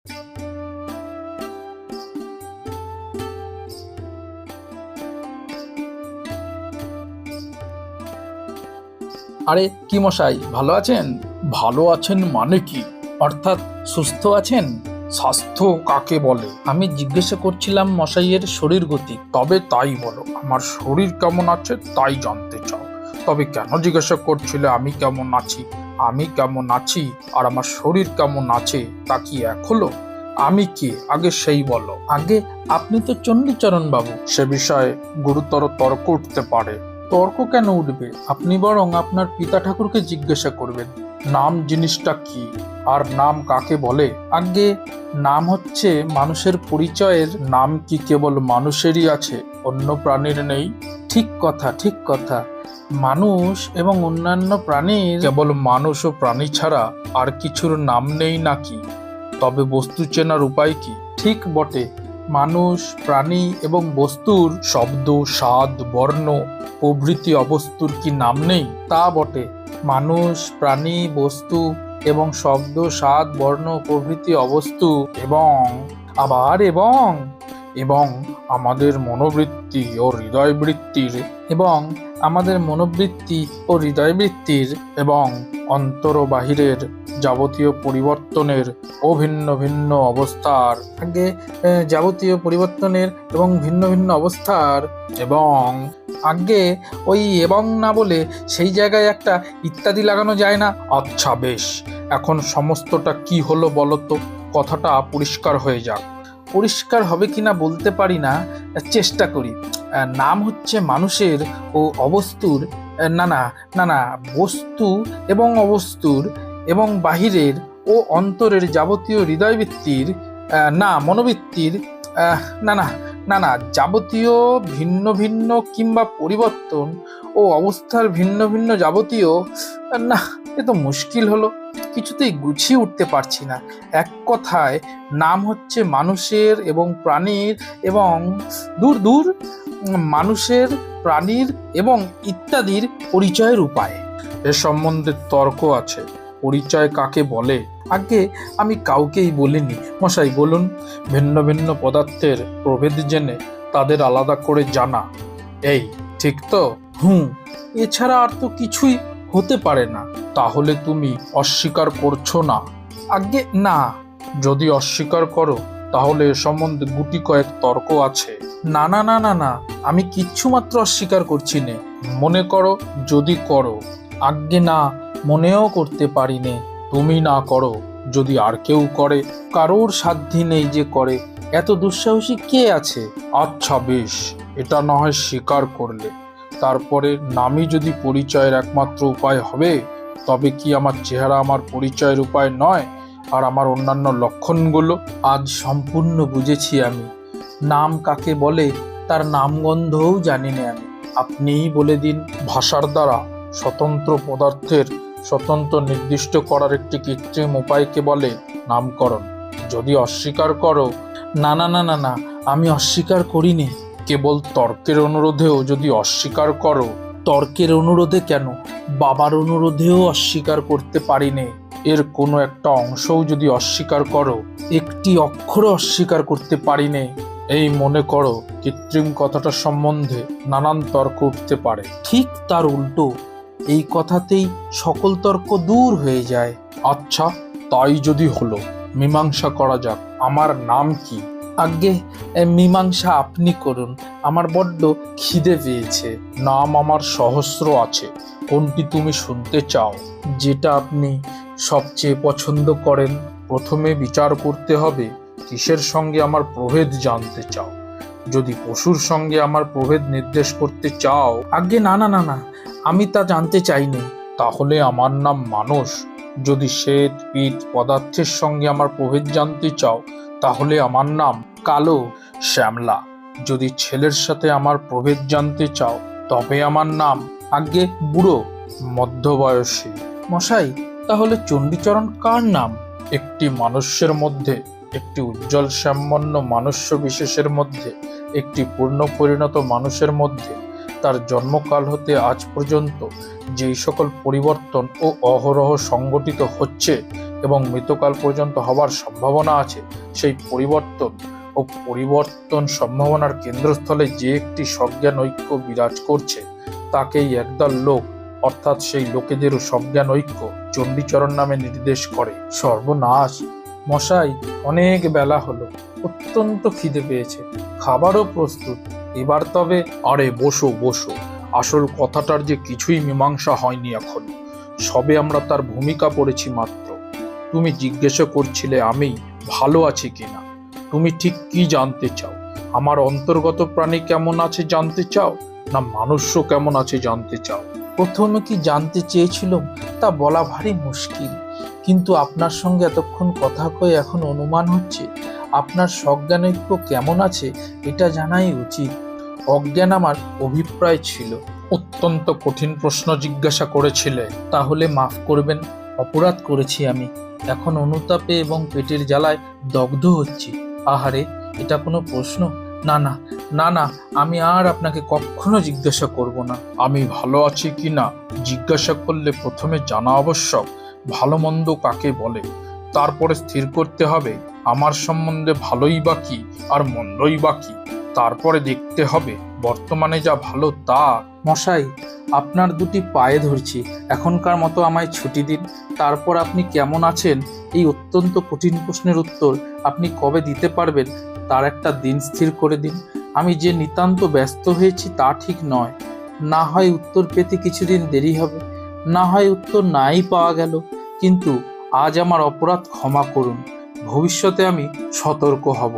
আরে কি মশাই, ভালো আছেন? ভালো আছেন মানে কি? অর্থাৎ সুস্থ আছেন? স্বাস্থ্য কাকে বলে? আমি জিজ্ঞাসা করছিলাম মশাইয়ের শরীর গতি। তবে তাই বলো, আমার শরীর কেমন আছে তাই জানতে চাও? তবে কেন জিজ্ঞাসা করছিলে আমি কেমন আছি? আমি কেমন আছি আর আমার শরীর কেমন আছে তা কি এক হলো? আমি কে আগে সেই বলো। আগে আপনি তো চণ্ডীচরণ বাবু। সে বিষয়ে গুরুতর তর্ক উঠতে পারে। তর্ক কেন উঠবে? আপনি বরং আপনার পিতা ঠাকুরকে জিজ্ঞাসা করবেন নাম জিনিসটা কি আর নাম কাকে বলে। আগে নাম হচ্ছে মানুষের পরিচয়ের। নাম কি কেবল মানুষেরই আছে, অন্য প্রাণীর নেই? ঠিক কথা, ঠিক কথা। মানুষ এবং অন্যান্য প্রাণীর, কেবল মানুষ ও প্রাণী ছাড়া আর কিছুর নাম নেই নাকি? তবে বস্তু চেনার উপায় কি? ঠিক বটে, মানুষ, প্রাণী এবং বস্তুর শব্দ, স্বাদ, বর্ণ প্রভৃতি অবস্তুর কি নাম নেই? তা বটে, মানুষ, প্রাণী, বস্তু এবং শব্দ, স্বাদ, বর্ণ প্রভৃতি অবস্তু এবং আবার এবং আমাদের মনোবৃত্তি ও হৃদয়বৃত্তির এবং অন্তর ও বাহিরের যাবতীয় পরিবর্তনের ও ভিন্ন ভিন্ন অবস্থার আগে ওই এবং না বলে সেই জায়গায় একটা ইত্যাদি লাগানো যায় না? আচ্ছা বেশ, এখন সমস্তটা কি হলো বলো তো, কথাটা পরিষ্কার হয়ে যাক। পরিষ্কার হবে কিনা বলতে পারি না, চেষ্টা করি। নাম হচ্ছে মানুষের ও অবস্তুর, না বস্তু এবং অবস্তুর এবং বাহিরের ও অন্তরের যাবতীয় হৃদয়বৃত্তির, মনোবৃত্তির, যাবতীয় ভিন্ন ভিন্ন কিংবা পরিবর্তন ও অবস্থার ভিন্ন ভিন্ন যাবতীয়, এ তো মুশকিল হলো, কিছুতেই গুছিয়ে উঠতে পারছি না। এক কথায় নাম হচ্ছে মানুষের এবং প্রাণীর এবং মানুষের, প্রাণীর এবং ইত্যাদির পরিচয়ের উপায়। এ সম্বন্ধে তর্ক আছে। পরিচয় কাকে বলে? আগে আমি কাউকেই বলিনি মশাই, বলুন। ভিন্ন ভিন্ন পদার্থের প্রভেদ জেনে তাদের আলাদা করে জানা, এই ঠিক তো? এছাড়া আর তো কিছুই হতে পারে না। তাহলে তুমি অস্বীকার করছো না? আগে না। যদি অস্বীকার করো তাহলে এ সম্বন্ধে গুটি কয়েক তর্ক আছে। না, আমি কিচ্ছু মাত্র অস্বীকার করছি নে। মনে করো যদি করো। আজ্ঞে না, মনেও করতে পারি নে। তুমি না করো, যদি আর কেউ করে? কারোর সাধ্যি নেই যে করে, এত দুঃসাহসী কে আছে? আচ্ছা বেশ, এটা না হয় স্বীকার করলে। তারপরে নামই যদি পরিচয়ের একমাত্র উপায় হবে, তবে কি আমার চেহারা আমার পরিচয়ের উপায় নয়? আর আমার অন্যান্য লক্ষণগুলো? আজ সম্পূর্ণ বুঝেছি আমি। নাম কাকে বলে তার নামগন্ধও জানি না আমি। আপনিই বলে দিন। ভাষার দ্বারা স্বতন্ত্র পদার্থের স্বতন্ত্র নির্দিষ্ট করার একটি কৃত্রিম উপায়কে বলে নামকরণ। যদি অস্বীকার করো। না, আমি অস্বীকার করিনি। কেবল তর্কের অনুরোধেও যদি অস্বীকার করো। তর্কের অনুরোধে কেন, বাবার অনুরোধেও অস্বীকার করতে পারিনি। এর কোনো একটা অংশও যদি অস্বীকার করো, একটি অক্ষরও অস্বীকার করতে পারিনি। এই মনে করো, কৃত্রিম কথাটা সম্বন্ধে নানান তর্ক উঠতে পারে। ঠিক তার উল্টো, এই কথাতেই সকল তর্ক দূর হয়ে যায়। আচ্ছা, তাই যদি হলো, মীমাংসা করা যাক। আমার নাম কি? আগে মীমাংসা আপনি করুন, আমার বড্ড খিদে পেয়েছে। নাম আমার সহস্র আছে, কোনটি তুমি শুনতে চাও? যেটা আপনি সবচেয়ে পছন্দ করেন। প্রথমে বিচার করতে হবে কিসের সঙ্গে আমার প্রভেদ জানতে চাও। যদি পশুর সঙ্গে আমার প্রভেদ নির্দেশ করতে চাও। আগে না, আমি তা জানতে চাইনি। তাহলে আমার নাম মানুষ। যদি শ্বেত পিত পদার্থের সঙ্গে আমার প্রভেদ জানতে চাও, তাহলে আমার নাম কালো শ্যামলা। যদি ছেলের সাথে আমার প্রভেদ জানতে চাও, তবে আমার নাম আগে বুড়ো মধ্যবয়সী। মশাই, তাহলে চণ্ডীচরণ কার নাম? একটি মানুষের মধ্যে, একটি উজ্জ্বল শ্যামবর্ণ মানুষ্য বিশেষের মধ্যে, একটি পূর্ণ পরিণত মানুষের মধ্যে তার জন্মকাল হতে আজ পর্যন্ত যেই সকল পরিবর্তন ও অহরহ সংগঠিত হচ্ছে, এবং মৃতকাল পর্যন্ত হবার সম্ভাবনা আছে, সেই পরিবর্তন ও পরিবর্তন সম্ভাবনার কেন্দ্রস্থলে যে একটি সজ্ঞান ঐক্য বিরাজ করছে, তাকেই একদল লোক, অর্থাৎ সেই লোকেদেরও সজ্ঞান ঐক্য চণ্ডীচরণ নামে নির্দেশ করে। সর্বনাশ মশাই, অনেক বেলা হলো, অত্যন্ত খিদে পেয়েছে, খাবারও প্রস্তুত, এবার তবে। আরে বসো বসো, আসল কথাটার যে কিছুই মীমাংসা হয়নি এখন, সবে আমরা তার ভূমিকা পড়েছি মাত্র। তুমি জিজ্ঞাসা করছিলে আমি ভালো আছি কিনা, তুমি ঠিক কি জানতে চাও? আমার অন্তর্গত প্রাণী কেমন আছে জানতে চাও, না মানুষ্য কেমন আছে জানতে চাও? প্রথমে কি জানতে চেয়েছিলাম তা বলা ভারী মুশকিল, কিন্তু আপনার সঙ্গে এতক্ষণ কথা কয়ে এখন অনুমান হচ্ছে আপনার সজ্ঞানৈক্য কেমন আছে এটা জানাই উচিত। অজ্ঞান আমার অভিপ্রায় ছিল। অত্যন্ত কঠিন প্রশ্ন জিজ্ঞাসা করেছিলে। তাহলে মাফ করবেন, অপরাধ করেছি আমি, এখন অনুতাপে এবং পেটের জ্বালায় দগ্ধ হচ্ছি। আহারে, এটা কোনো প্রশ্ন? না না না না, আমি আর আপনাকে কখনো জিজ্ঞাসা করব না। আমি ভালো আছি কি না জিজ্ঞাসা করলে প্রথমে জানা আবশ্যক ভালো মন্দ কাকে বলে, তারপরে স্থির করতে হবে আমার সম্বন্ধে ভালোই বা কি আর মন্দই বা কি, তারপরে দেখতে হবে বর্তমানে যা ভালো তা। মশাই, আপনার দুটি পায়ে ধরছি, এখনকার মতো আমায় ছুটি দিন। তারপর আপনি কেমন আছেন এই অত্যন্ত কঠিন প্রশ্নের উত্তর আপনি কবে দিতে পারবেন তার একটা দিন স্থির করে দিন। আমি যে নিতান্ত ব্যস্ত হয়েছি তা ঠিক নয়, না হয় উত্তর পেতে কিছুদিন দেরি হবে, না হয় উত্তর নাই পাওয়া গেল, কিন্তু আজ আমার অপরাধ ক্ষমা করুন, ভবিষ্যতে আমি সতর্ক হব।